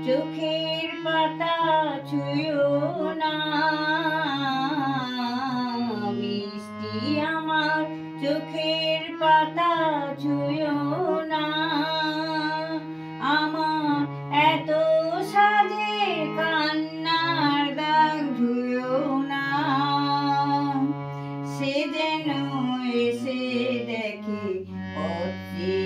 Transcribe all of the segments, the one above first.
চোখের পাতা ছুঁয়ো না, বৃষ্টি আমার চোখের পাতা ছুঁয়ো না। আমার এত সাধের কান্নার দাগ ধুয়ো না, সে যেন এসে দেখে পথে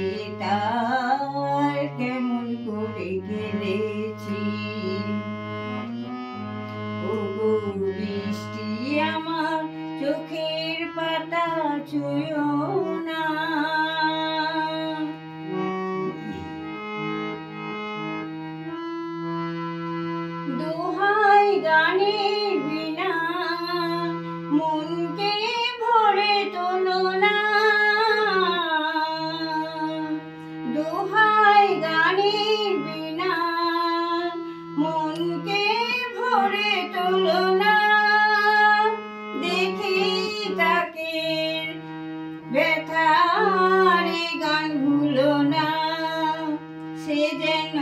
তার কেমন করে গেলেছি। ওগো বৃষ্টি আমার চোখের পাতা ছুঁয়ো না। দোহাই গানের বিনা মনকে ভরে তোলো না, দোহাই গানের বিনা মনকে ভরে তোলো না। দেখি তাকে ব্যথার গান ভুলো না, সে যেন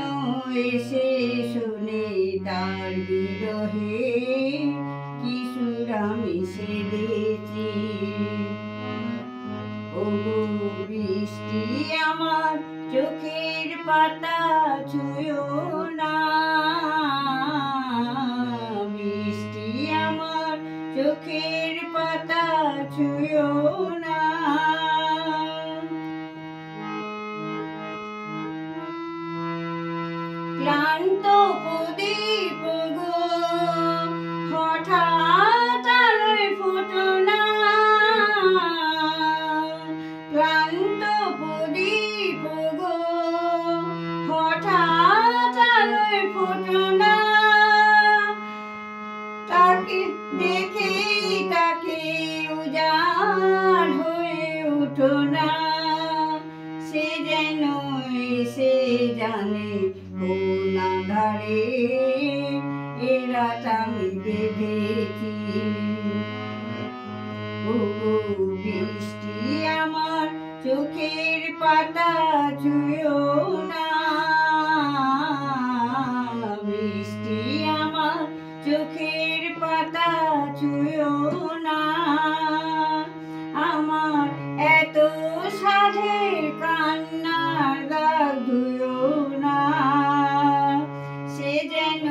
এসে শুনে তার বিরহে কি সুর আমি সেধেছি। ওগো বৃষ্টি আমার চোখের পাতা ছুঁয়ো না, বৃষ্টি আমার চোখের পাতা ছুঁয়ো না। ক্লান্ত প্রদীপ গো হঠাৎ আলোয় ফুটো না, ক্লান্ত প্রদীপ গো হঠাৎ আলোয় ফুটো না। তাকে দেখে তাকে উজাড় হয়ে উঠো না, সে যেন এসে জানে কোন আঁধারে এ রাত আমি বেঁধেছি। ওগো বৃষ্টি আমার চোখের পাতা ছুঁয়ো না, বৃষ্টি আমার চোখের পাতা ছুঁয়ো না। আমার এত সাধের কান্নার দাগ ধুয়ো না, সে যেন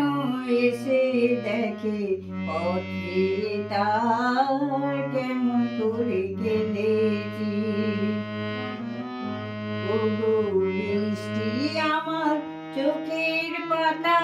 এসে দেখে পথে তার কেমন করে গেলেছি। ওগো বৃষ্টি আমার চোখের পাতা